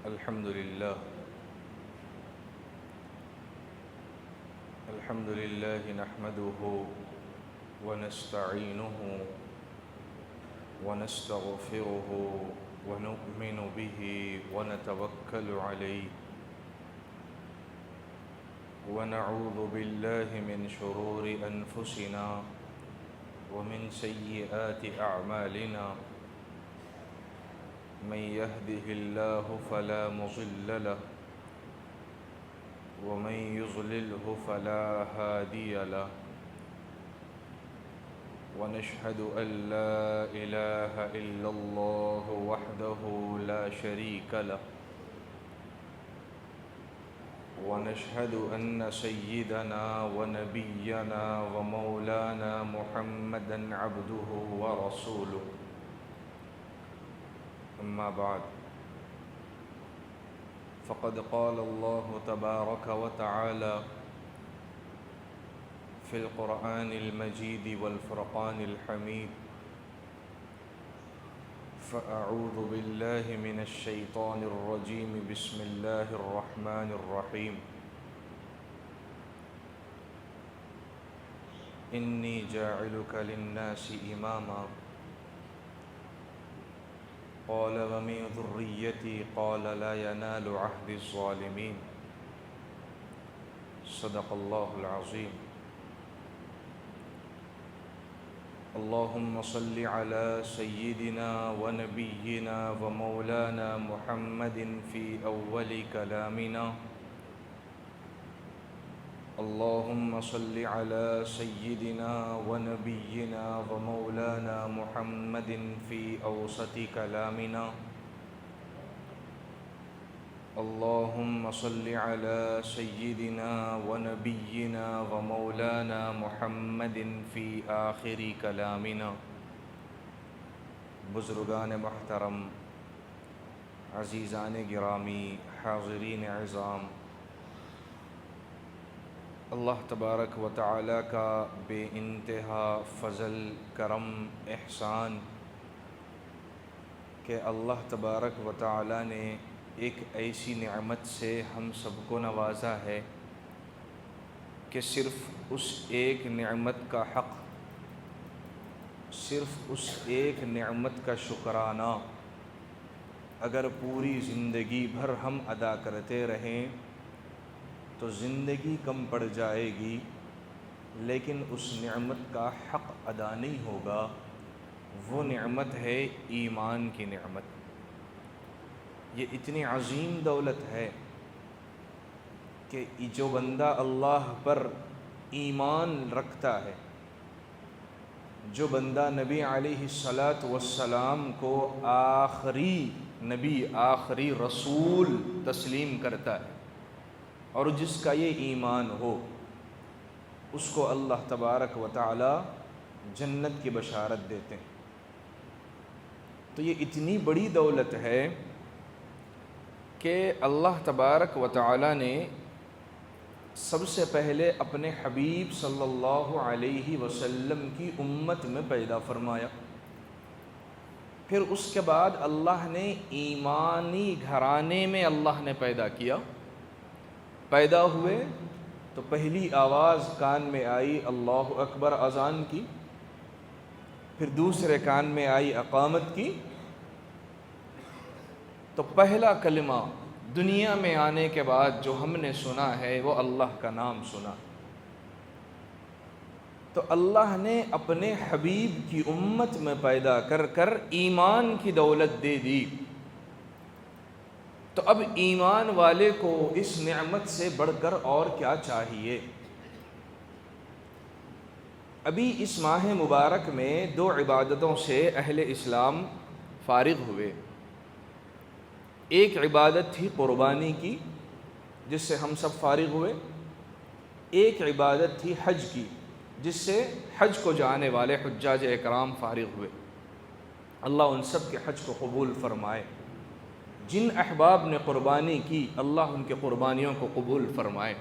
الحمد لله نحمده ونستعينه ونستغفره ونؤمن به ونتوكل عليه ونعوذ بالله من شرور أنفسنا ومن سيئات أعمالنا من يهده الله فلا مضل له ومن يضلله فلا هادي له ونشهد أن لا إله إلا الله وحده لا شريك له ونشهد أن سيدنا ونبينا ومولانا محمدا عبده ورسوله أما بعد فقد قال الله تبارك وتعالى في القرآن المجيد والفرقان الحميد فأعوذ بالله من الشيطان الرجيم بسم الله الرحمن الرحيم إني جاعلك للناس إماما قال ومن ذريتي قال لا ينال عهد الظالمين صدق الله العظيم اللهم صل على سيدنا ونبينا ومولانا محمد في أول كلامنا اللهم صل على سيدنا ونبينا ومولانا محمد في أوسط كلامنا اللهم صل على سيدنا ونبينا ومولانا محمد في آخر كلامنا بزرگان محترم، عزیزان گرامی، حاضرین عظام، اللہ تبارک و تعالیٰ کا بے انتہا فضل، کرم، احسان کہ اللہ تبارک و تعالیٰ نے ایک ایسی نعمت سے ہم سب کو نوازا ہے کہ صرف اس ایک نعمت کا حق، صرف اس ایک نعمت کا شکرانہ اگر پوری زندگی بھر ہم ادا کرتے رہیں تو زندگی کم پڑ جائے گی، لیکن اس نعمت کا حق ادا نہیں ہوگا۔ وہ نعمت ہے ایمان کی نعمت۔ یہ اتنی عظیم دولت ہے کہ جو بندہ اللہ پر ایمان رکھتا ہے، جو بندہ نبی علیہ الصلاۃ کو آخری نبی، آخری رسول تسلیم کرتا ہے، اور جس کا یہ ایمان ہو، اس کو اللہ تبارک و تعالی جنت کی بشارت دیتے ہیں۔ تو یہ اتنی بڑی دولت ہے کہ اللہ تبارک و تعالی نے سب سے پہلے اپنے حبیب صلی اللہ علیہ وسلم کی امت میں پیدا فرمایا، پھر اس کے بعد اللہ نے ایمانی گھرانے میں اللہ نے پیدا کیا۔ پیدا ہوئے تو پہلی آواز کان میں آئی اللہ اکبر اذان کی، پھر دوسرے کان میں آئی اقامت کی، تو پہلا کلمہ دنیا میں آنے کے بعد جو ہم نے سنا ہے وہ اللہ کا نام سنا۔ تو اللہ نے اپنے حبیب کی امت میں پیدا کر کر ایمان کی دولت دے دی۔ تو اب ایمان والے کو اس نعمت سے بڑھ کر اور کیا چاہیے؟ ابھی اس ماہ مبارک میں دو عبادتوں سے اہل اسلام فارغ ہوئے۔ ایک عبادت تھی قربانی کی، جس سے ہم سب فارغ ہوئے۔ ایک عبادت تھی حج کی، جس سے حج کو جانے والے حجاج اکرام فارغ ہوئے۔ اللہ ان سب کے حج کو قبول فرمائے۔ جن احباب نے قربانی کی، اللہ ان کے قربانیوں کو قبول فرمائے۔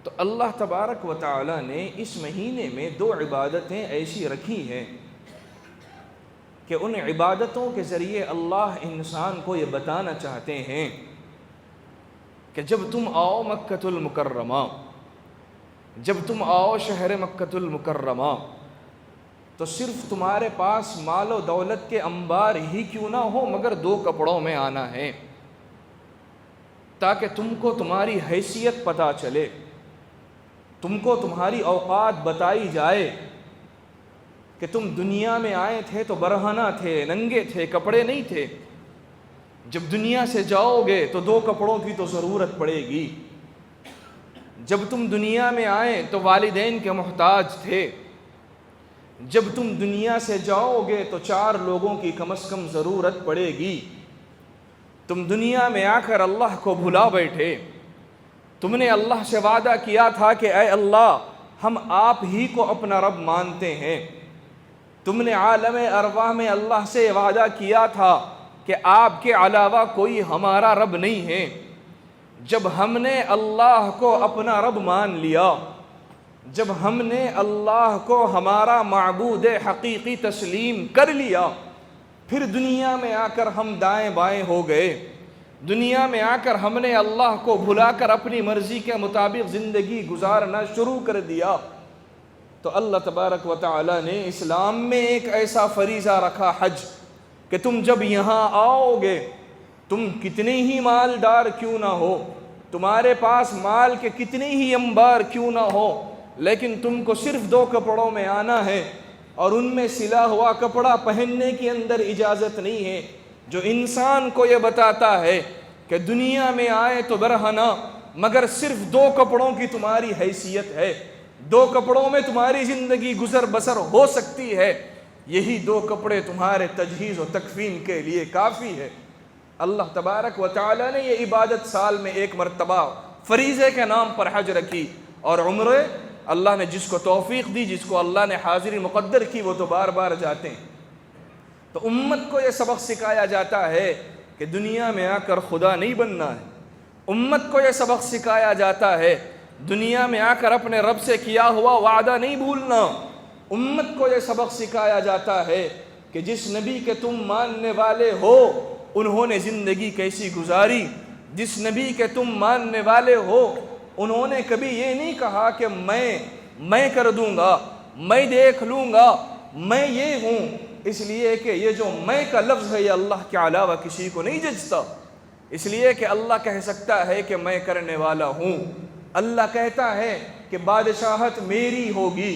تو اللہ تبارک و تعالی نے اس مہینے میں دو عبادتیں ایسی رکھی ہیں کہ ان عبادتوں کے ذریعے اللہ انسان کو یہ بتانا چاہتے ہیں کہ جب تم آؤ مکۃ المکرمہ، جب تم آؤ شہر مکۃ المکرمہ، تو صرف تمہارے پاس مال و دولت کے انبار ہی کیوں نہ ہو مگر 2 کپڑوں میں آنا ہے، تاکہ تم کو تمہاری حیثیت پتہ چلے، تم کو تمہاری اوقات بتائی جائے کہ تم دنیا میں آئے تھے تو برہنہ تھے، ننگے تھے، کپڑے نہیں تھے، جب دنیا سے جاؤ گے تو 2 کپڑوں کی تو ضرورت پڑے گی، جب تم دنیا میں آئے تو والدین کے محتاج تھے، جب تم دنیا سے جاؤ گے تو 4 لوگوں کی کم از کم ضرورت پڑے گی، تم دنیا میں آ کر اللہ کو بھلا بیٹھے، تم نے اللہ سے وعدہ کیا تھا کہ اے اللہ ہم آپ ہی کو اپنا رب مانتے ہیں، تم نے عالم ارواح میں اللہ سے وعدہ کیا تھا کہ آپ کے علاوہ کوئی ہمارا رب نہیں ہے، جب ہم نے اللہ کو اپنا رب مان لیا، جب ہم نے اللہ کو ہمارا معبود حقیقی تسلیم کر لیا، پھر دنیا میں آ کر ہم دائیں بائیں ہو گئے، دنیا میں آ کر ہم نے اللہ کو بھلا کر اپنی مرضی کے مطابق زندگی گزارنا شروع کر دیا، تو اللہ تبارک و تعالی نے اسلام میں ایک ایسا فریضہ رکھا حج کہ تم جب یہاں آؤ گے، تم کتنے ہی مالدار کیوں نہ ہو، تمہارے پاس مال کے کتنے ہی انبار کیوں نہ ہو، لیکن تم کو صرف 2 کپڑوں میں آنا ہے، اور ان میں سلا ہوا کپڑا پہننے کی اندر اجازت نہیں ہے، جو انسان کو یہ بتاتا ہے کہ دنیا میں آئے تو برہنہ مگر صرف 2 کپڑوں کی تمہاری حیثیت ہے، 2 کپڑوں میں تمہاری زندگی گزر بسر ہو سکتی ہے، یہی 2 کپڑے تمہارے تجہیز و تکفین کے لیے کافی ہے۔ اللہ تبارک و تعالی نے یہ عبادت سال میں 1 مرتبہ فریضے کے نام پر حج رکھی، اور عمرے اللہ نے جس کو توفیق دی، جس کو اللہ نے حاضری مقدر کی، وہ تو بار بار جاتے ہیں۔ تو امت کو یہ سبق سکھایا جاتا ہے کہ دنیا میں آ کر خدا نہیں بننا ہے، امت کو یہ سبق سکھایا جاتا ہے دنیا میں آ کر اپنے رب سے کیا ہوا وعدہ نہیں بھولنا، امت کو یہ سبق سکھایا جاتا ہے کہ جس نبی کے تم ماننے والے ہو انہوں نے زندگی کیسی گزاری، جس نبی کے تم ماننے والے ہو انہوں نے کبھی یہ نہیں کہا کہ میں کر دوں گا، میں دیکھ لوں گا، میں یہ ہوں، اس لیے کہ یہ جو میں کا لفظ ہے یہ اللہ کے علاوہ کسی کو نہیں جچتا، اس لیے کہ اللہ کہہ سکتا ہے کہ میں کرنے والا ہوں، اللہ کہتا ہے کہ بادشاہت میری ہوگی،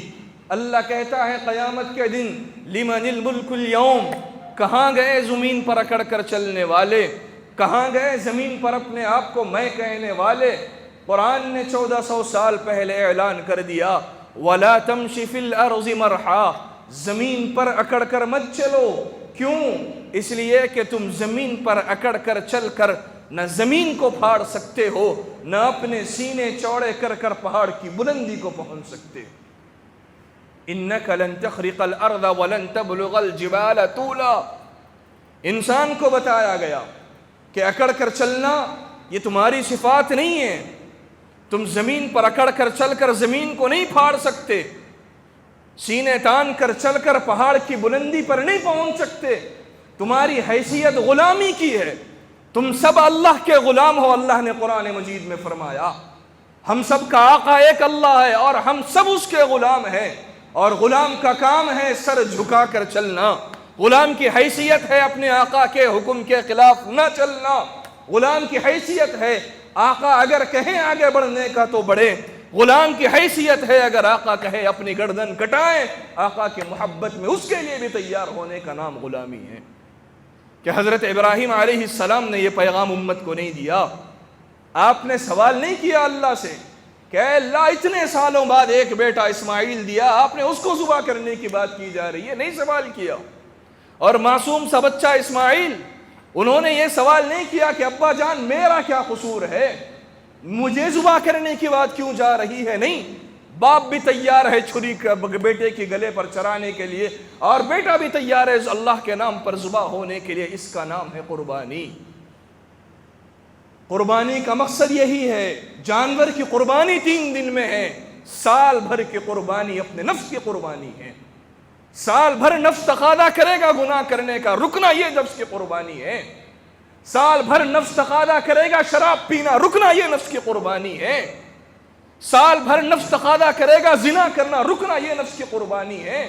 اللہ کہتا ہے قیامت کے دن لمن الملک اليوم، کہاں گئے زمین پر اکڑ کر چلنے والے، کہاں گئے زمین پر اپنے آپ کو میں کہنے والے۔ قرآن نے 1400 سال پہلے اعلان کر دیا وَلَا تَمْشِ فِي الْأَرْضِ مَرْحًا، زمین پر اکڑ کر مت چلو، کیوں؟ اس لیے کہ تم زمین پر اکڑ کر چل کر نہ زمین کو پھاڑ سکتے ہو، نہ اپنے سینے چوڑے کر کر پہاڑ کی بلندی کو پہنچ سکتے۔ اِنَّكَ لَن تَخْرِقَ الْأَرْضَ وَلَن تَبْلُغَ الْجِبَالَ طُولًا، انسان کو بتایا گیا کہ اکڑ کر چلنا یہ تمہاری صفات نہیں ہے، تم زمین پر اکڑ کر چل کر زمین کو نہیں پھاڑ سکتے، سینے تان کر چل کر پہاڑ کی بلندی پر نہیں پہنچ سکتے، تمہاری حیثیت غلامی کی ہے، تم سب اللہ کے غلام ہو۔ اللہ نے قرآن مجید میں فرمایا ہم سب کا آقا ایک اللہ ہے اور ہم سب اس کے غلام ہیں، اور غلام کا کام ہے سر جھکا کر چلنا، غلام کی حیثیت ہے اپنے آقا کے حکم کے خلاف نہ چلنا، غلام کی حیثیت ہے آقا اگر کہیں آگے بڑھنے کا تو بڑھے، غلام کی حیثیت ہے اگر آقا کہے اپنی گردن کٹائیں، آقا کی محبت میں اس کے لیے بھی تیار ہونے کا نام غلامی ہے۔ کہ حضرت ابراہیم علیہ السلام نے یہ پیغام امت کو نہیں دیا، آپ نے سوال نہیں کیا اللہ سے کہ اے اللہ اتنے سالوں بعد ایک بیٹا اسماعیل دیا، آپ نے اس کو ذبح کرنے کی بات کی جا رہی ہے، نہیں سوال کیا۔ اور معصوم سا بچہ اسماعیل، انہوں نے یہ سوال نہیں کیا کہ ابا جان میرا کیا قصور ہے، مجھے ذبح کرنے کی بات کیوں جا رہی ہے، نہیں، باپ بھی تیار ہے چھری بیٹے کے گلے پر چرانے کے لیے، اور بیٹا بھی تیار ہے اللہ کے نام پر ذبح ہونے کے لیے، اس کا نام ہے قربانی۔ قربانی کا مقصد یہی ہے، جانور کی قربانی 3 دن میں ہے، سال بھر کی قربانی اپنے نفس کی قربانی ہے۔ سال بھر نفس تقاضا کرے گا گناہ کرنے کا، رکنا یہ نفس کی قربانی ہے۔ سال بھر نفس تقاضا کرے گا شراب پینا، رکنا یہ نفس کی قربانی ہے۔ سال بھر نفس تقاضا کرے گا زنا کرنا، رکنا یہ نفس کی قربانی ہے۔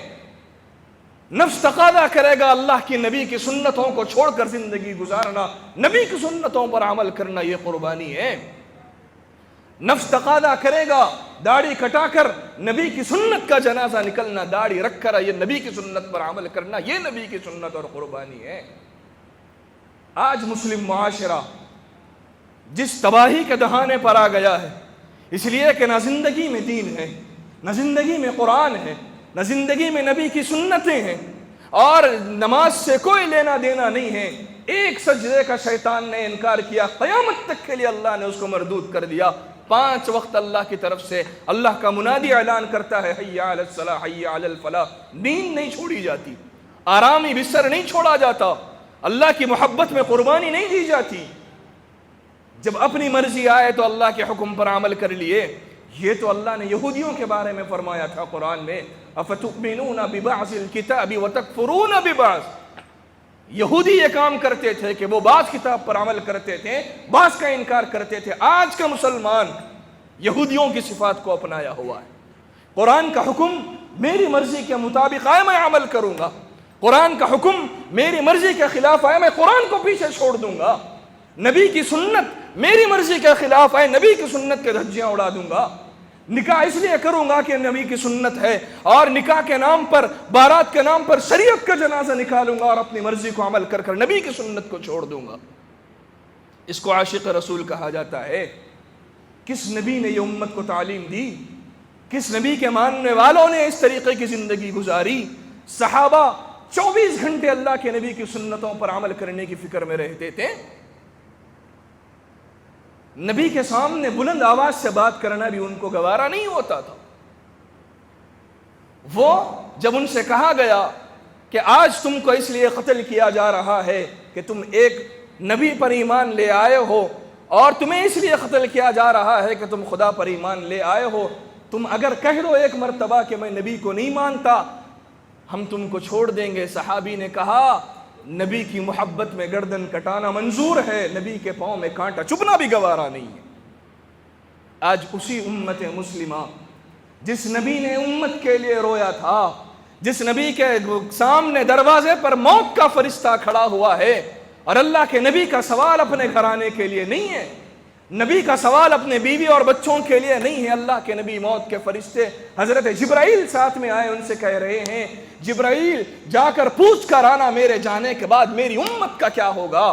نفس تقاضا کرے گا اللہ کی نبی کی سنتوں کو چھوڑ کر زندگی گزارنا، نبی کی سنتوں پر عمل کرنا یہ قربانی ہے۔ نفس تقاضا کرے گا داڑھی کٹا کر نبی کی سنت کا جنازہ نکلنا، داڑھی رکھ کر یہ نبی کی سنت پر عمل کرنا، یہ نبی کی سنت اور قربانی ہے۔ آج مسلم معاشرہ جس تباہی کے دہانے پر آ گیا ہے، اس لیے کہ نہ زندگی میں دین ہے، نہ زندگی میں قرآن ہے، نہ زندگی میں نبی کی سنتیں ہیں، اور نماز سے کوئی لینا دینا نہیں ہے۔ ایک سجدے کا شیطان نے انکار کیا، قیامت تک کے لیے اللہ نے اس کو مردود کر دیا۔ 5 وقت اللہ کی طرف سے اللہ کا منادی اعلان کرتا ہے، حی علی الصلاح حی علی الفلاح، نیند نہیں چھوڑی جاتی، آرامی بستر نہیں چھوڑا جاتا، اللہ کی محبت میں قربانی نہیں دی جاتی۔ جب اپنی مرضی آئے تو اللہ کے حکم پر عمل کر لیے۔ یہ تو اللہ نے یہودیوں کے بارے میں فرمایا تھا قرآن میں، افتؤمنون ببعض الکتاب وتکفرون ببعض۔ یہودی یہ کام کرتے تھے کہ وہ بعض کتاب پر عمل کرتے تھے، بعض کا انکار کرتے تھے۔ آج کا مسلمان یہودیوں کی صفات کو اپنایا ہوا ہے۔ قرآن کا حکم میری مرضی کے مطابق آئے میں عمل کروں گا، قرآن کا حکم میری مرضی کے خلاف آئے میں قرآن کو پیچھے چھوڑ دوں گا، نبی کی سنت میری مرضی کے خلاف آئے نبی کی سنت کے دھجیاں اڑا دوں گا۔ نکاح اس لیے کروں گا کہ نبی کی سنت ہے، اور نکاح کے نام پر، بارات کے نام پر شریعت کا جنازہ نکالوں گا اور اپنی مرضی کو عمل کر کر نبی کی سنت کو چھوڑ دوں گا۔ اس کو عاشق رسول کہا جاتا ہے۔ کس نبی نے یہ امت کو تعلیم دی؟ کس نبی کے ماننے والوں نے اس طریقے کی زندگی گزاری؟ صحابہ 24 گھنٹے اللہ کے نبی کی سنتوں پر عمل کرنے کی فکر میں رہتے تھے۔ نبی کے سامنے بلند آواز سے بات کرنا بھی ان کو گوارا نہیں ہوتا تھا۔ وہ جب ان سے کہا گیا کہ آج تم کو اس لیے قتل کیا جا رہا ہے کہ تم ایک نبی پر ایمان لے آئے ہو، اور تمہیں اس لیے قتل کیا جا رہا ہے کہ تم خدا پر ایمان لے آئے ہو، تم اگر کہہ دو ایک مرتبہ کہ میں نبی کو نہیں مانتا، ہم تم کو چھوڑ دیں گے۔ صحابی نے کہا نبی کی محبت میں گردن کٹانا منظور ہے، نبی کے پاؤں میں کانٹا چبھنا بھی گوارا نہیں ہے۔ آج اسی امت مسلمہ جس نبی نے امت کے لیے رویا تھا، جس نبی کے سامنے دروازے پر موت کا فرشتہ کھڑا ہوا ہے، اور اللہ کے نبی کا سوال اپنے گھرانے کے لیے نہیں ہے، نبی کا سوال اپنے بیوی اور بچوں کے لیے نہیں ہے۔ اللہ کے نبی موت کے فرشتے حضرت جبرائیل ساتھ میں آئے، ان سے کہہ رہے ہیں جبرائیل جا کر پوچھ کر آنا میرے جانے کے بعد میری امت کا کیا ہوگا۔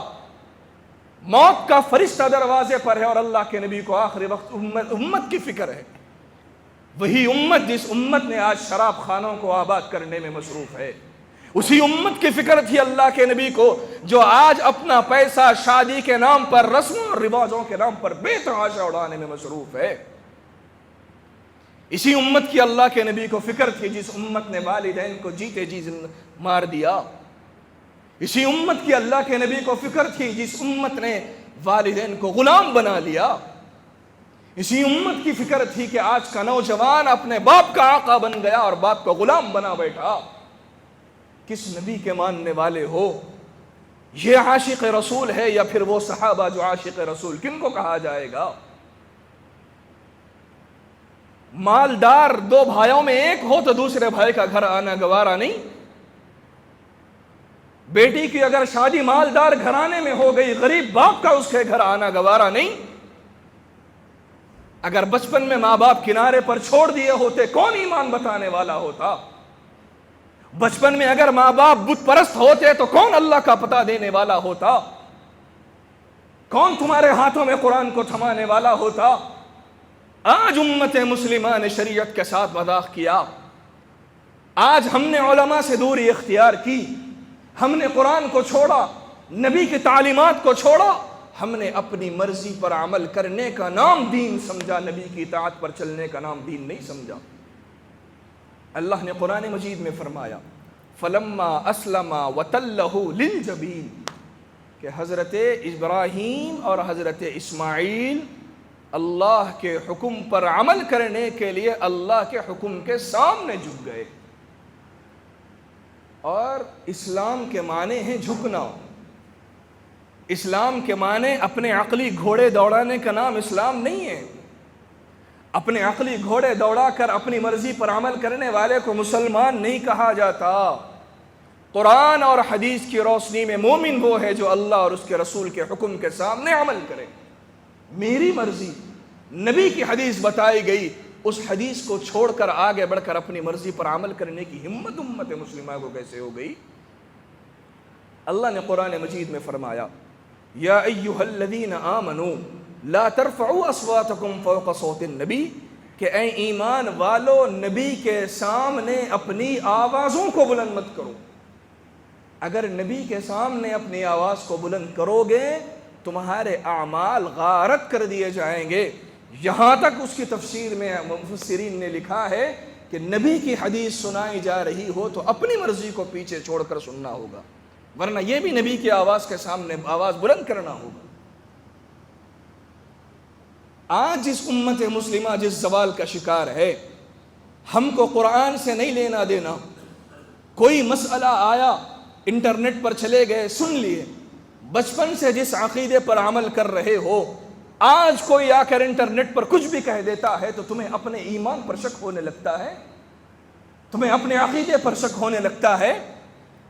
موت کا فرشتہ دروازے پر ہے، اور اللہ کے نبی کو آخری وقت امت کی فکر ہے۔ وہی امت جس امت نے آج شراب خانوں کو آباد کرنے میں مصروف ہے، اسی امت کی فکر تھی اللہ کے نبی کو جو آج اپنا پیسہ شادی کے نام پر، رسموں اور رواجوں کے نام پر بے تحاشا اڑانے میں مصروف ہے۔ اسی امت کی اللہ کے نبی کو فکر تھی جس امت نے والدین کو جیتے جی مار دیا۔ اسی امت کی اللہ کے نبی کو فکر تھی جس امت نے والدین کو غلام بنا لیا۔ اسی امت کی فکر تھی کہ آج کا نوجوان اپنے باپ کا آقا بن گیا اور باپ کو غلام بنا بیٹھا۔ کس نبی کے ماننے والے ہو؟ یہ عاشق رسول ہے یا پھر وہ صحابہ جو عاشق رسول؟ کن کو کہا جائے گا؟ مالدار 2 بھائیوں میں ایک ہو تو دوسرے بھائی کا گھر آنا گوارا نہیں۔ بیٹی کی اگر شادی مالدار گھرانے میں ہو گئی، غریب باپ کا اس کے گھر آنا گوارا نہیں۔ اگر بچپن میں ماں باپ کنارے پر چھوڑ دیے ہوتے کون ایمان بتانے والا ہوتا؟ بچپن میں اگر ماں باپ بت پرست ہوتے تو کون اللہ کا پتہ دینے والا ہوتا؟ کون تمہارے ہاتھوں میں قرآن کو تھمانے والا ہوتا؟ آج امت مسلمہ نے شریعت کے ساتھ مذاق کیا۔ آج ہم نے علماء سے دوری اختیار کی، ہم نے قرآن کو چھوڑا، نبی کی تعلیمات کو چھوڑا، ہم نے اپنی مرضی پر عمل کرنے کا نام دین سمجھا، نبی کی اطاعت پر چلنے کا نام دین نہیں سمجھا۔ اللہ نے قرآن مجید میں فرمایا فَلَمَّا أَسْلَمَا وَتَلَّهُ لِلْجَبِينِ کہ حضرت ابراہیم اور حضرت اسماعیل اللہ کے حکم پر عمل کرنے کے لیے اللہ کے حکم کے سامنے جھک گئے۔ اور اسلام کے معنی ہیں جھکنا. اسلام کے معنی اپنے عقلی گھوڑے دوڑانے کا نام اسلام نہیں ہے. اپنے عقلی گھوڑے دوڑا کر اپنی مرضی پر عمل کرنے والے کو مسلمان نہیں کہا جاتا. قرآن اور حدیث کی روشنی میں مومن وہ ہے جو اللہ اور اس کے رسول کے حکم کے سامنے عمل کرے. میری مرضی، نبی کی حدیث بتائی گئی، اس حدیث کو چھوڑ کر آگے بڑھ کر اپنی مرضی پر عمل کرنے کی ہمت امت مسلمہ کو کیسے ہو گئی؟ اللہ نے قرآن مجید میں فرمایا یا ایھا الذین آمنوا لا ترفعوا اصواتکم فوق صوت النبی، کہ اے ایمان والو نبی کے سامنے اپنی آوازوں کو بلند مت کرو. اگر نبی کے سامنے اپنی آواز کو بلند کرو گے تمہارے اعمال غارت کر دیے جائیں گے. یہاں تک اس کی تفسیر میں مفسرین نے لکھا ہے کہ نبی کی حدیث سنائی جا رہی ہو تو اپنی مرضی کو پیچھے چھوڑ کر سننا ہوگا، ورنہ یہ بھی نبی کی آواز کے سامنے آواز بلند کرنا ہوگا. آج جس امت مسلمہ جس زوال کا شکار ہے، ہم کو قرآن سے نہیں لینا دینا. کوئی مسئلہ آیا انٹرنیٹ پر چلے گئے سن لیے. بچپن سے جس عقیدے پر عمل کر رہے ہو، آج کوئی آ کر انٹرنیٹ پر کچھ بھی کہہ دیتا ہے تو تمہیں اپنے ایمان پر شک ہونے لگتا ہے، تمہیں اپنے عقیدے پر شک ہونے لگتا ہے.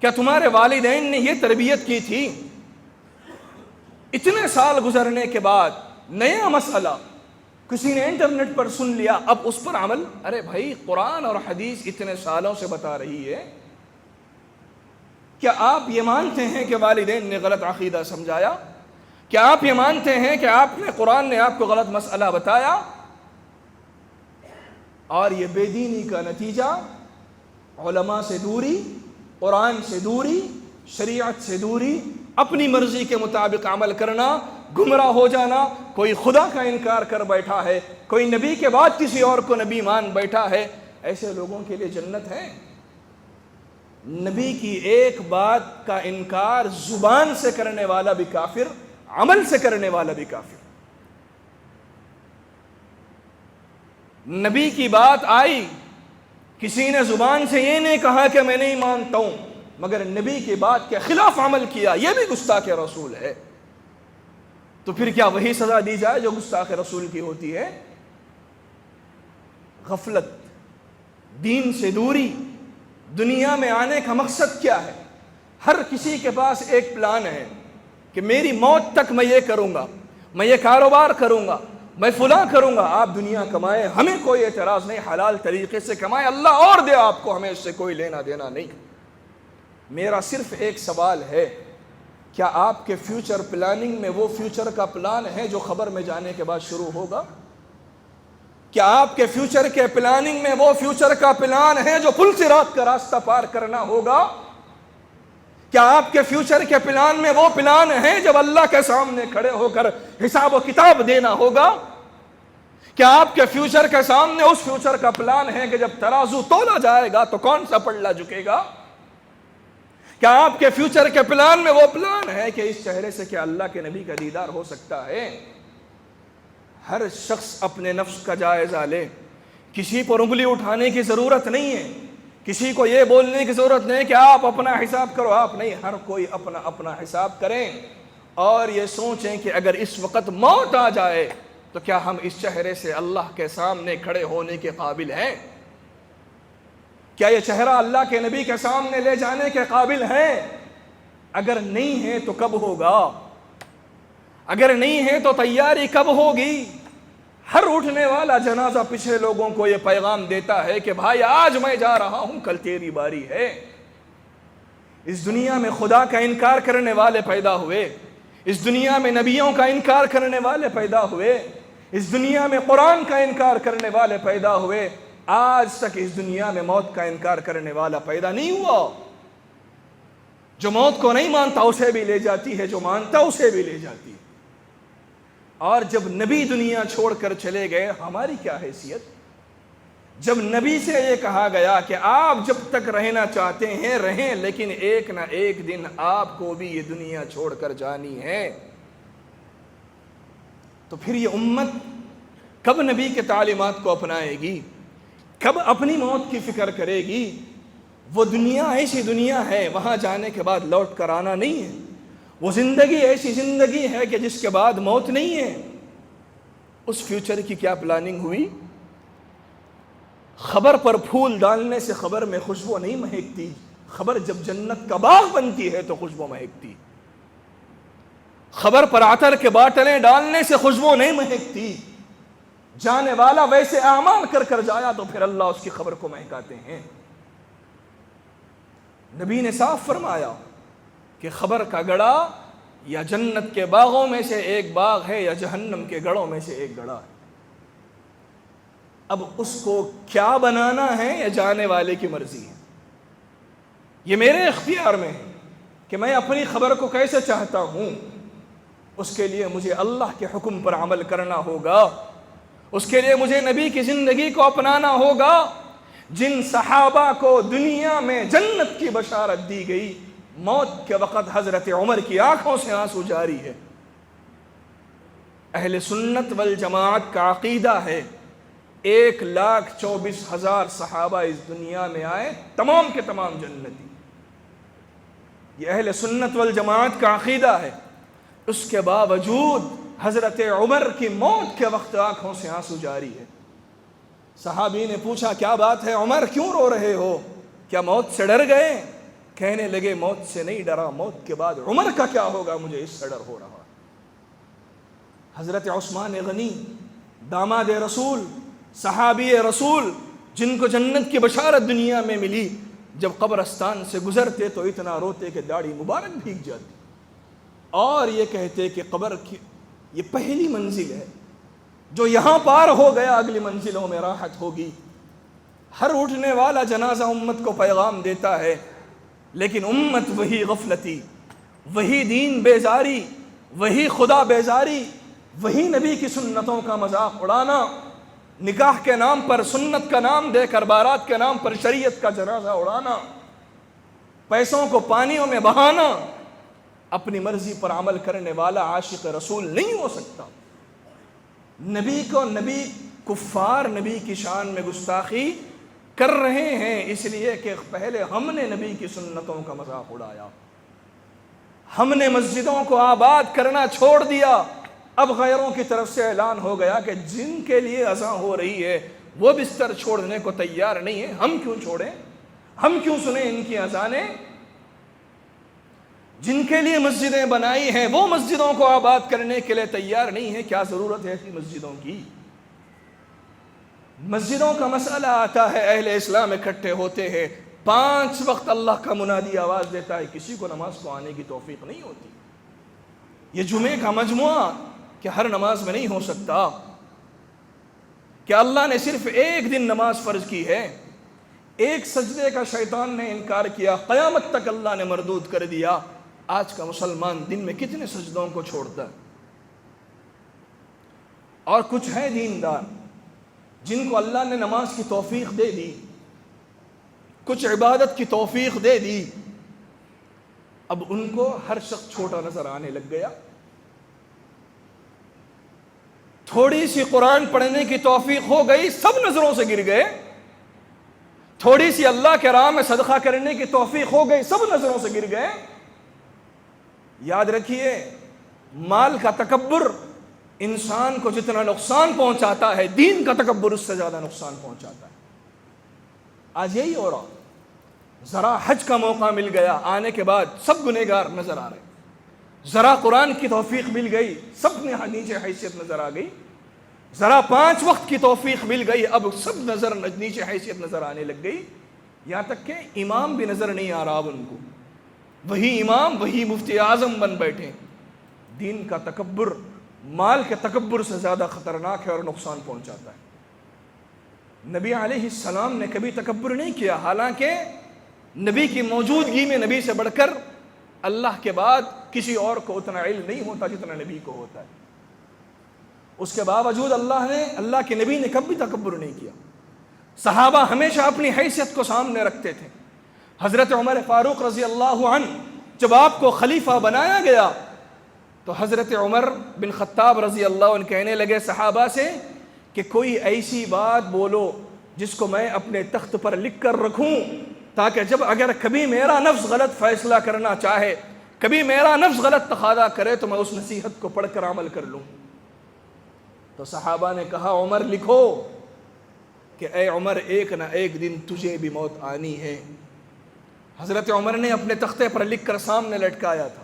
کیا تمہارے والدین نے یہ تربیت کی تھی؟ اتنے سال گزرنے کے بعد نیا مسئلہ کسی نے انٹرنیٹ پر سن لیا، اب اس پر عمل. ارے بھائی، قرآن اور حدیث اتنے سالوں سے بتا رہی ہے. کیا آپ یہ مانتے ہیں کہ والدین نے غلط عقیدہ سمجھایا؟ کیا آپ یہ مانتے ہیں کہ آپ نے قرآن نے آپ کو غلط مسئلہ بتایا؟ اور یہ بے دینی کا نتیجہ علماء سے دوری، قرآن سے دوری، شریعت سے دوری، اپنی مرضی کے مطابق عمل کرنا، گمراہ ہو جانا. کوئی خدا کا انکار کر بیٹھا ہے، کوئی نبی کے بعد کسی اور کو نبی مان بیٹھا ہے. ایسے لوگوں کے لیے جنت ہے؟ نبی کی ایک بات کا انکار زبان سے کرنے والا بھی کافر، عمل سے کرنے والا بھی کافر. نبی کی بات آئی، کسی نے زبان سے یہ نہیں کہا کہ میں نہیں مانتا ہوں، مگر نبی کی بات کے خلاف عمل کیا، یہ بھی گستاخ رسول ہے. تو پھر کیا وہی سزا دی جائے جو گستاخ رسول کی ہوتی ہے؟ غفلت، دین سے دوری. دنیا میں آنے کا مقصد کیا ہے؟ ہر کسی کے پاس ایک پلان ہے کہ میری موت تک میں یہ کروں گا، میں یہ کاروبار کروں گا، میں فلاں کروں گا. آپ دنیا کمائیں، ہمیں کوئی اعتراض نہیں، حلال طریقے سے کمائیں، اللہ اور دے آپ کو، ہمیں اس سے کوئی لینا دینا نہیں. میرا صرف ایک سوال ہے، کیا آپ کے فیوچر پلاننگ میں وہ فیوچر کا پلان ہے جو خبر میں جانے کے بعد شروع ہوگا؟ کیا آپ کے فیوچر کے پلاننگ میں وہ فیوچر کا پلان ہے جو پل صراط کا راستہ پار کرنا ہوگا؟ کیا آپ کے فیوچر کے پلان میں وہ پلان ہے جب اللہ کے سامنے کھڑے ہو کر حساب و کتاب دینا ہوگا؟ کیا آپ کے فیوچر کے سامنے اس فیوچر کا پلان ہے کہ جب ترازو تولا جائے گا تو کون سا پلڑا جھکے گا؟ کیا آپ کے فیوچر کے پلان میں وہ پلان ہے کہ اس چہرے سے کیا اللہ کے نبی کا دیدار ہو سکتا ہے؟ ہر شخص اپنے نفس کا جائزہ لے. کسی پر انگلی اٹھانے کی ضرورت نہیں ہے، کسی کو یہ بولنے کی ضرورت نہیں کہ آپ اپنا حساب کرو. آپ نہیں، ہر کوئی اپنا اپنا حساب کریں اور یہ سوچیں کہ اگر اس وقت موت آ جائے تو کیا ہم اس چہرے سے اللہ کے سامنے کھڑے ہونے کے قابل ہیں؟ کیا یہ چہرہ اللہ کے نبی کے سامنے لے جانے کے قابل ہے؟ اگر نہیں ہے تو کب ہوگا؟ اگر نہیں ہے تو تیاری کب ہوگی؟ ہر اٹھنے والا جنازہ پچھلے لوگوں کو یہ پیغام دیتا ہے کہ بھائی آج میں جا رہا ہوں، کل تیری باری ہے. اس دنیا میں خدا کا انکار کرنے والے پیدا ہوئے، اس دنیا میں نبیوں کا انکار کرنے والے پیدا ہوئے، اس دنیا میں قرآن کا انکار کرنے والے پیدا ہوئے. آج تک اس دنیا میں موت کا انکار کرنے والا پیدا نہیں ہوا. جو موت کو نہیں مانتا اسے بھی لے جاتی ہے، جو مانتا اسے بھی لے جاتی ہے. اور جب نبی دنیا چھوڑ کر چلے گئے، ہماری کیا حیثیت؟ جب نبی سے یہ کہا گیا کہ آپ جب تک رہنا چاہتے ہیں رہیں، لیکن ایک نہ ایک دن آپ کو بھی یہ دنیا چھوڑ کر جانی ہے، تو پھر یہ امت کب نبی کے تعلیمات کو اپنائے گی؟ کب اپنی موت کی فکر کرے گی؟ وہ دنیا ایسی دنیا ہے وہاں جانے کے بعد لوٹ کر آنا نہیں ہے. وہ زندگی ایسی زندگی ہے کہ جس کے بعد موت نہیں ہے. اس فیوچر کی کیا پلاننگ ہوئی؟ خبر پر پھول ڈالنے سے خبر میں خوشبو نہیں مہکتی. خبر جب جنت کا باغ بنتی ہے تو خوشبو مہکتی. خبر پر عطر کے باٹلیں ڈالنے سے خوشبو نہیں مہکتی. جانے والا ویسے اعمال کر کر جایا تو پھر اللہ اس کی خبر کو مہکاتے ہیں. نبی نے صاف فرمایا کہ خبر کا گڑا یا جنت کے باغوں میں سے ایک باغ ہے یا جہنم کے گڑوں میں سے ایک گڑا ہے. اب اس کو کیا بنانا ہے یہ جانے والے کی مرضی ہے. یہ میرے اختیار میں ہے کہ میں اپنی خبر کو کیسے چاہتا ہوں. اس کے لیے مجھے اللہ کے حکم پر عمل کرنا ہوگا. اس کے لیے مجھے نبی کی زندگی کو اپنانا ہوگا. جن صحابہ کو دنیا میں جنت کی بشارت دی گئی، موت کے وقت حضرت عمر کی آنکھوں سے آنسو جاری ہے. اہل سنت والجماعت کا عقیدہ ہے 1,24,000 صحابہ اس دنیا میں آئے، تمام کے تمام جنتی. یہ اہل سنت والجماعت کا عقیدہ ہے. اس کے باوجود حضرت عمر کی موت کے وقت آنکھوں سے آنسو جاری ہے. صحابی نے پوچھا کیا بات ہے عمر، کیوں رو رہے ہو؟ کیا موت سے ڈر گئے؟ کہنے لگے موت سے نہیں ڈرا، موت کے بعد عمر کا کیا ہوگا مجھے اس سے ڈر ہو رہا. حضرت عثمان غنی داماد رسول، صحابی رسول، جن کو جنت کی بشارت دنیا میں ملی، جب قبرستان سے گزرتے تو اتنا روتے کہ داڑھی مبارک بھیگ جاتی اور یہ کہتے کہ قبر کی یہ پہلی منزل ہے، جو یہاں پار ہو گیا اگلی منزلوں میں راحت ہوگی. ہر اٹھنے والا جنازہ امت کو پیغام دیتا ہے، لیکن امت وہی غفلتی، وہی دین بیزاری، وہی خدا بیزاری، وہی نبی کی سنتوں کا مذاق اڑانا، نکاح کے نام پر سنت کا نام دے کر بارات کے نام پر شریعت کا جنازہ اڑانا، پیسوں کو پانیوں میں بہانا. اپنی مرضی پر عمل کرنے والا عاشق رسول نہیں ہو سکتا. نبی کو نبی کفار نبی کی شان میں گستاخی کر رہے ہیں اس لیے کہ پہلے ہم نے نبی کی سنتوں کا مذاق اڑایا، ہم نے مسجدوں کو آباد کرنا چھوڑ دیا. اب غیروں کی طرف سے اعلان ہو گیا کہ جن کے لیے اذان ہو رہی ہے وہ بستر چھوڑنے کو تیار نہیں ہے، ہم کیوں چھوڑیں، ہم کیوں سنیں ان کی اذانیں. جن کے لیے مسجدیں بنائی ہیں وہ مسجدوں کو آباد کرنے کے لیے تیار نہیں ہے. کیا ضرورت ہے ایسی مسجدوں کی؟ مسجدوں کا مسئلہ آتا ہے، اہل اسلام اکٹھے ہوتے ہیں، 5 وقت اللہ کا منادی آواز دیتا ہے، کسی کو نماز کو آنے کی توفیق نہیں ہوتی. یہ جمعے کا مجموعہ کہ ہر نماز میں نہیں ہو سکتا، کہ اللہ نے صرف ایک دن نماز فرض کی ہے، ایک سجدے کا شیطان نے انکار کیا، قیامت تک اللہ نے مردود کر دیا. آج کا مسلمان دن میں کتنے سجدوں کو چھوڑتا ہے. اور کچھ ہیں دیندار جن کو اللہ نے نماز کی توفیق دے دی، کچھ عبادت کی توفیق دے دی، اب ان کو ہر شخص چھوٹا نظر آنے لگ گیا. تھوڑی سی قرآن پڑھنے کی توفیق ہو گئی، سب نظروں سے گر گئے. تھوڑی سی اللہ کے راہ میں صدقہ کرنے کی توفیق ہو گئی، سب نظروں سے گر گئے. یاد رکھیے، مال کا تکبر انسان کو جتنا نقصان پہنچاتا ہے، دین کا تکبر اس سے زیادہ نقصان پہنچاتا ہے. آج یہی ہو رہا. ذرا حج کا موقع مل گیا، آنے کے بعد سب گنہگار نظر آ رہے. ذرا قرآن کی توفیق مل گئی، سب نے نیچے حیثیت نظر آ گئی. ذرا 5 وقت کی توفیق مل گئی، اب سب نظر نیچے حیثیت نظر آنے لگ گئی. یہاں تک کہ امام بھی نظر نہیں آ رہا اب ان کو. وہی امام، وہی مفتی اعظم بن بیٹھے. دین کا تکبر مال کے تکبر سے زیادہ خطرناک ہے اور نقصان پہنچاتا ہے. نبی علیہ السلام نے کبھی تکبر نہیں کیا، حالانکہ نبی کی موجودگی میں نبی سے بڑھ کر اللہ کے بعد کسی اور کو اتنا علم نہیں ہوتا جتنا نبی کو ہوتا ہے. اس کے باوجود اللہ کے نبی نے کبھی تکبر نہیں کیا. صحابہ ہمیشہ اپنی حیثیت کو سامنے رکھتے تھے. حضرت عمر فاروق رضی اللہ عنہ جب آپ کو خلیفہ بنایا گیا تو حضرت عمر بن خطاب رضی اللہ عنہ کہنے لگے صحابہ سے کہ کوئی ایسی بات بولو جس کو میں اپنے تخت پر لکھ کر رکھوں تاکہ جب اگر کبھی میرا نفس غلط فیصلہ کرنا چاہے، کبھی میرا نفس غلط تقاضا کرے تو میں اس نصیحت کو پڑھ کر عمل کر لوں۔ تو صحابہ نے کہا عمر لکھو کہ اے عمر ایک نہ ایک دن تجھے بھی موت آنی ہے۔ حضرت عمر نے اپنے تختے پر لکھ کر سامنے لٹکایا تھا،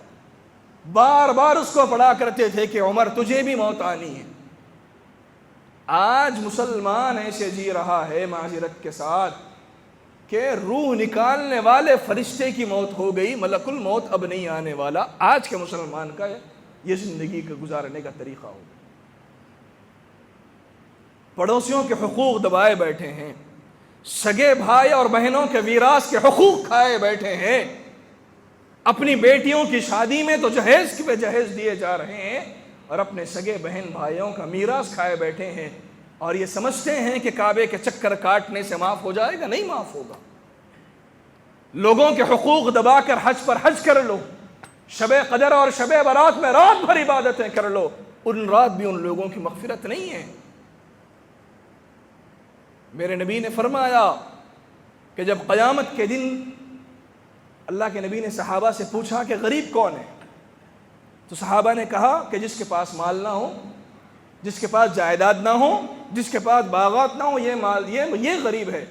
بار بار اس کو پڑھا کرتے تھے کہ عمر تجھے بھی موت آنی ہے۔ آج مسلمان ایسے جی رہا ہے معذرت کے ساتھ کہ روح نکالنے والے فرشتے کی موت ہو گئی، ملک الموت اب نہیں آنے والا۔ آج کے مسلمان کا یہ زندگی کا گزارنے کا طریقہ ہوگا۔ پڑوسیوں کے حقوق دبائے بیٹھے ہیں، سگے بھائی اور بہنوں کے میراث کے حقوق کھائے بیٹھے ہیں، اپنی بیٹیوں کی شادی میں تو جہیز پہ جہیز دیے جا رہے ہیں اور اپنے سگے بہن بھائیوں کا میراث کھائے بیٹھے ہیں، اور یہ سمجھتے ہیں کہ کعبے کے چکر کاٹنے سے معاف ہو جائے گا۔ نہیں معاف ہوگا۔ لوگوں کے حقوق دبا کر حج پر حج کر لو، شب قدر اور شب برات میں رات بھر عبادتیں کر لو، ان رات بھی ان لوگوں کی مغفرت نہیں ہے۔ میرے نبی نے فرمایا کہ جب قیامت کے دن اللہ کے نبی نے صحابہ سے پوچھا کہ غریب کون ہے، تو صحابہ نے کہا کہ جس کے پاس مال نہ ہو، جس کے پاس جائیداد نہ ہو، جس کے پاس باغات نہ ہو، یہ غریب ہے۔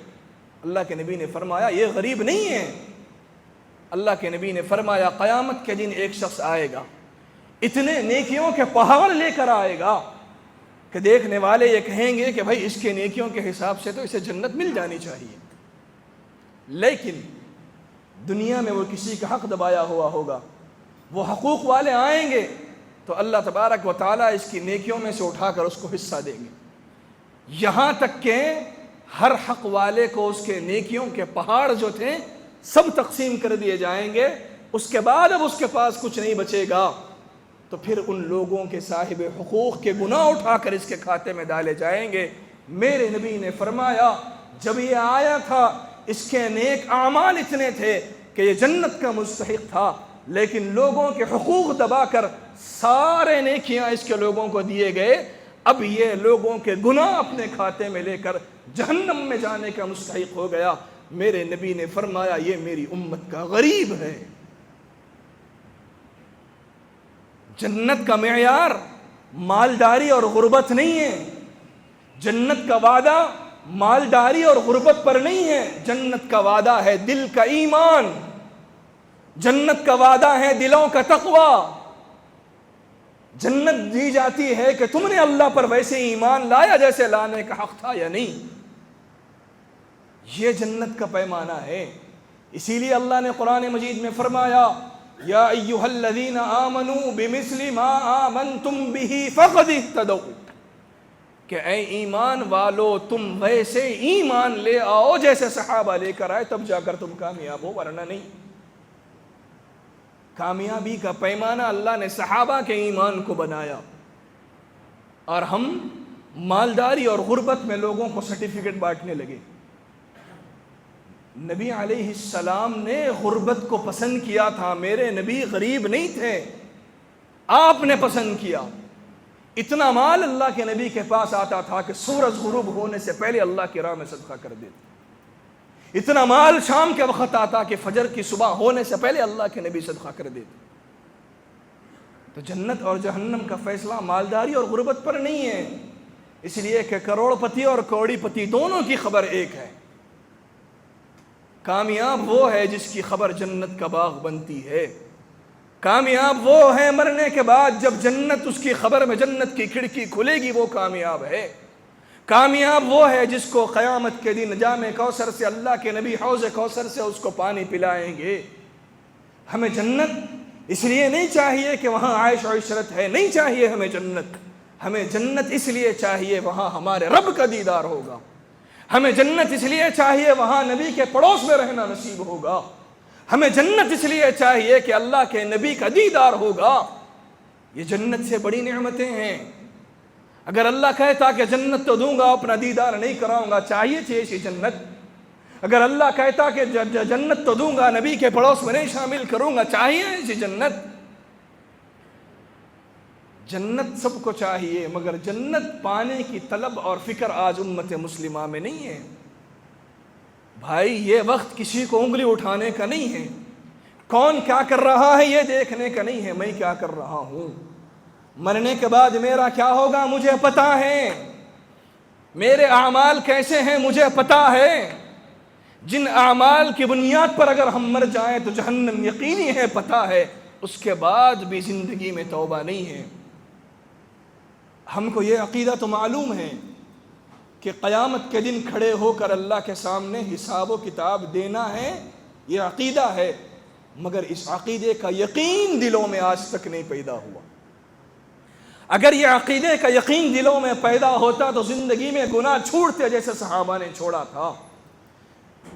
اللہ کے نبی نے فرمایا یہ غریب نہیں ہے۔ اللہ کے نبی نے فرمایا قیامت کے دن ایک شخص آئے گا، اتنے نیکیوں کے پہاڑ لے کر آئے گا کہ دیکھنے والے یہ کہیں گے کہ بھائی اس کے نیکیوں کے حساب سے تو اسے جنت مل جانی چاہیے، لیکن دنیا میں وہ کسی کا حق دبایا ہوا ہوگا۔ وہ حقوق والے آئیں گے تو اللہ تبارک و تعالیٰ اس کی نیکیوں میں سے اٹھا کر اس کو حصہ دیں گے، یہاں تک کہ ہر حق والے کو اس کے نیکیوں کے پہاڑ جو تھے سب تقسیم کر دیے جائیں گے۔ اس کے بعد اب اس کے پاس کچھ نہیں بچے گا، تو پھر ان لوگوں کے صاحب حقوق کے گناہ اٹھا کر اس کے کھاتے میں ڈالے جائیں گے۔ میرے نبی نے فرمایا جب یہ آیا تھا اس کے نیک اعمال اتنے تھے کہ یہ جنت کا مستحق تھا، لیکن لوگوں کے حقوق دبا کر سارے نیکیاں اس کے لوگوں کو دیے گئے، اب یہ لوگوں کے گناہ اپنے کھاتے میں لے کر جہنم میں جانے کا مستحق ہو گیا۔ میرے نبی نے فرمایا یہ میری امت کا غریب ہے۔ جنت کا معیار مالداری اور غربت نہیں ہے، جنت کا وعدہ مالداری اور غربت پر نہیں ہے، جنت کا وعدہ ہے دل کا ایمان، جنت کا وعدہ ہے دلوں کا تقوی۔ جنت دی جاتی ہے کہ تم نے اللہ پر ویسے ایمان لایا جیسے لانے کا حق تھا یا نہیں، یہ جنت کا پیمانہ ہے۔ اسی لیے اللہ نے قرآن مجید میں فرمایا یا ایھا الذین آمنوا بمثل ما آمنتم بہ فقد اہتدوا، کہ اے ایمان والو تم ویسے ایمان لے آؤ جیسے صحابہ لے کر آئے، تب جا کر تم کامیاب ہو، ورنہ نہیں۔ کامیابی کا پیمانہ اللہ نے صحابہ کے ایمان کو بنایا، اور ہم مالداری اور غربت میں لوگوں کو سرٹیفکیٹ بانٹنے لگے۔ نبی علیہ السلام نے غربت کو پسند کیا تھا، میرے نبی غریب نہیں تھے، آپ نے پسند کیا۔ اتنا مال اللہ کے نبی کے پاس آتا تھا کہ سورج غروب ہونے سے پہلے اللہ کی راہ میں صدقہ کر دیتے، اتنا مال شام کے وقت آتا کہ فجر کی صبح ہونے سے پہلے اللہ کے نبی صدقہ کر دیتے۔ تو جنت اور جہنم کا فیصلہ مالداری اور غربت پر نہیں ہے، اس لیے کہ کروڑ پتی اور کوڑی پتی دونوں کی خبر ایک ہے۔ کامیاب وہ ہے جس کی خبر جنت کا باغ بنتی ہے، کامیاب وہ ہے مرنے کے بعد جب جنت اس کی خبر میں جنت کی کھڑکی کھلے گی، وہ کامیاب ہے۔ کامیاب وہ ہے جس کو قیامت کے دن جام کوثر سے اللہ کے نبی حوض کوثر سے اس کو پانی پلائیں گے۔ ہمیں جنت اس لیے نہیں چاہیے کہ وہاں عیش و عشرت ہے، نہیں چاہیے ہمیں جنت، ہمیں جنت اس لیے چاہیے وہاں ہمارے رب کا دیدار ہوگا، ہمیں جنت اس لیے چاہیے وہاں نبی کے پڑوس میں رہنا نصیب ہوگا، ہمیں جنت اس لیے چاہیے کہ اللہ کے نبی کا دیدار ہوگا۔ یہ جنت سے بڑی نعمتیں ہیں۔ اگر اللہ کہتا کہ جنت تو دوں گا، اپنا دیدار نہیں کراؤں گا، چاہیے تھی ایسی جنت؟ اگر اللہ کہتا کہ جنت تو دوں گا، نبی کے پڑوس میں نہیں شامل کروں گا، چاہیے ایسی جنت؟ جنت سب کو چاہیے، مگر جنت پانے کی طلب اور فکر آج امت مسلمہ میں نہیں ہے۔ بھائی یہ وقت کسی کو انگلی اٹھانے کا نہیں ہے، کون کیا کر رہا ہے یہ دیکھنے کا نہیں ہے، میں کیا کر رہا ہوں، مرنے کے بعد میرا کیا ہوگا مجھے پتا ہے، میرے اعمال کیسے ہیں مجھے پتا ہے، جن اعمال کی بنیاد پر اگر ہم مر جائیں تو جہنم یقینی ہے پتا ہے، اس کے بعد بھی زندگی میں توبہ نہیں ہے۔ ہم کو یہ عقیدہ تو معلوم ہے کہ قیامت کے دن کھڑے ہو کر اللہ کے سامنے حساب و کتاب دینا ہے، یہ عقیدہ ہے، مگر اس عقیدے کا یقین دلوں میں آج تک نہیں پیدا ہوا۔ اگر یہ عقیدے کا یقین دلوں میں پیدا ہوتا تو زندگی میں گناہ چھوڑتے جیسے صحابہ نے چھوڑا تھا۔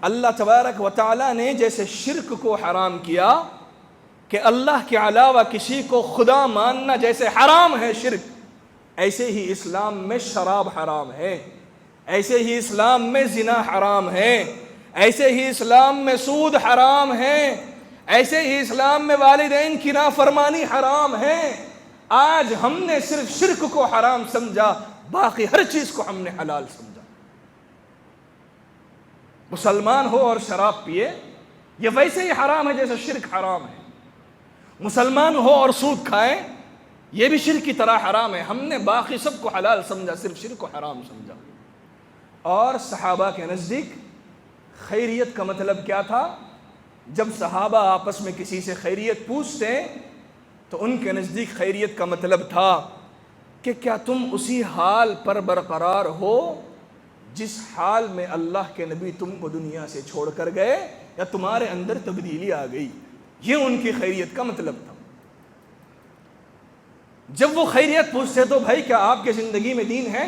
اللہ تبارک و تعالیٰ نے جیسے شرک کو حرام کیا کہ اللہ کے علاوہ کسی کو خدا ماننا جیسے حرام ہے شرک، ایسے ہی اسلام میں شراب حرام ہے، ایسے ہی اسلام میں زنا حرام ہے، ایسے ہی اسلام میں سود حرام ہے، ایسے ہی اسلام میں والدین کی نافرمانی حرام ہے۔ آج ہم نے صرف شرک کو حرام سمجھا، باقی ہر چیز کو ہم نے حلال سمجھا۔ مسلمان ہو اور شراب پیے یہ ویسے ہی حرام ہے جیسے شرک حرام ہے، مسلمان ہو اور سود کھائے یہ بھی شرک کی طرح حرام ہے۔ ہم نے باقی سب کو حلال سمجھا، صرف شرک کو حرام سمجھا۔ اور صحابہ کے نزدیک خیریت کا مطلب کیا تھا؟ جب صحابہ آپس میں کسی سے خیریت پوچھتے تو ان کے نزدیک خیریت کا مطلب تھا کہ کیا تم اسی حال پر برقرار ہو جس حال میں اللہ کے نبی تم کو دنیا سے چھوڑ کر گئے، یا تمہارے اندر تبدیلی آ گئی؟ یہ ان کی خیریت کا مطلب تھا۔ جب وہ خیریت پوچھتے تو بھائی کیا آپ کی زندگی میں دین ہے؟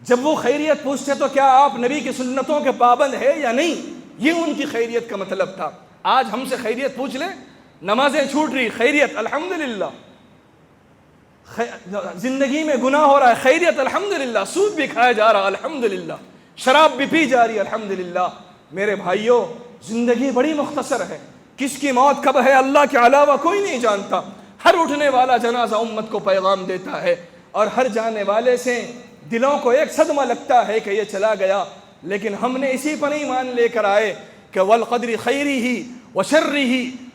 جب وہ خیریت پوچھتے تو کیا آپ نبی کی سنتوں کے پابند ہے یا نہیں؟ یہ ان کی خیریت کا مطلب تھا۔ آج ہم سے خیریت پوچھ لیں، نمازیں چھوٹ رہی، خیریت الحمدللہ، زندگی میں گناہ ہو رہا ہے، خیریت الحمدللہ، سود بھی کھایا جا رہا الحمدللہ، شراب بھی پی جا رہی الحمدللہ۔ میرے بھائیوں، زندگی بڑی مختصر ہے، کس کی موت کب ہے اللہ کے علاوہ کوئی نہیں جانتا۔ ہر اٹھنے والا جنازہ امت کو پیغام دیتا ہے، اور ہر جانے والے سے دلوں کو ایک صدمہ لگتا ہے کہ یہ چلا گیا، لیکن ہم نے اسی پر ایمان لے کر آئے کہ والقدر خیرہ وشرہ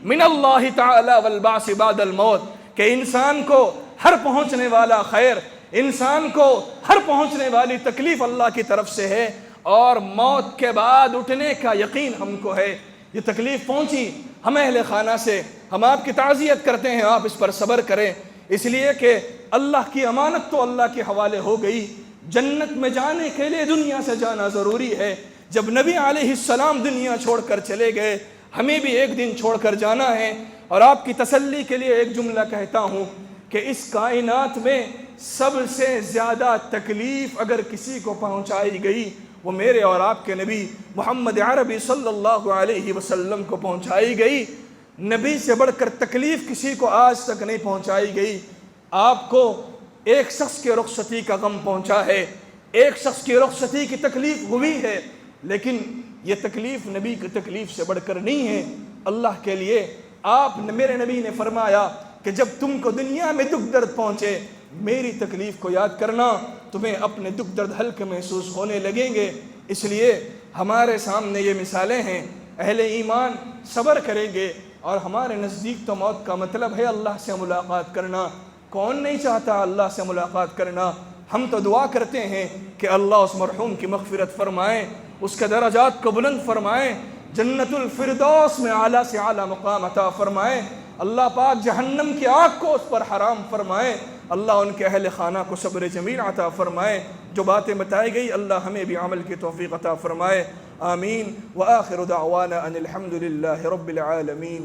من اللہ تعالی والبعث بعد الموت، کہ انسان کو ہر پہنچنے والا خیر، انسان کو ہر پہنچنے والی تکلیف اللہ کی طرف سے ہے، اور موت کے بعد اٹھنے کا یقین ہم کو ہے۔ یہ تکلیف پہنچی ہم اہل خانہ سے، ہم آپ کی تعزیت کرتے ہیں، آپ اس پر صبر کریں، اس لیے کہ اللہ کی امانت تو اللہ کے حوالے ہو گئی۔ جنت میں جانے کے لیے دنیا سے جانا ضروری ہے۔ جب نبی علیہ السلام دنیا چھوڑ کر چلے گئے، ہمیں بھی ایک دن چھوڑ کر جانا ہے۔ اور آپ کی تسلی کے لیے ایک جملہ کہتا ہوں کہ اس کائنات میں سب سے زیادہ تکلیف اگر کسی کو پہنچائی گئی وہ میرے اور آپ کے نبی محمد عربی صلی اللہ علیہ وسلم کو پہنچائی گئی۔ نبی سے بڑھ کر تکلیف کسی کو آج تک نہیں پہنچائی گئی۔ آپ کو ایک شخص کے رخصتی کا غم پہنچا ہے، ایک شخص کی رخصتی کی تکلیف ہوئی ہے، لیکن یہ تکلیف نبی کی تکلیف سے بڑھ کر نہیں ہے۔ اللہ کے لیے آپ میرے نبی نے فرمایا کہ جب تم کو دنیا میں دکھ درد پہنچے میری تکلیف کو یاد کرنا، تمہیں اپنے دکھ درد ہلکے محسوس ہونے لگیں گے۔ اس لیے ہمارے سامنے یہ مثالیں ہیں، اہل ایمان صبر کریں گے، اور ہمارے نزدیک تو موت کا مطلب ہے اللہ سے ملاقات کرنا۔ کون نہیں چاہتا اللہ سے ملاقات کرنا؟ ہم تو دعا کرتے ہیں کہ اللہ اس مرحوم کی مغفرت فرمائیں، اس کے درجات کو بلند فرمائیں، جنت الفردوس میں اعلیٰ سے اعلیٰ مقام عطا فرمائیں، اللہ پاک جہنم کی آگ کو اس پر حرام فرمائیں، اللہ ان کے اہل خانہ کو صبر جمیل عطا فرمائیں۔ جو باتیں بتائی گئی اللہ ہمیں بھی عمل کی توفیق عطا فرمائے، آمین۔ وآخر دعوانا ان الحمد للہ رب العالمین۔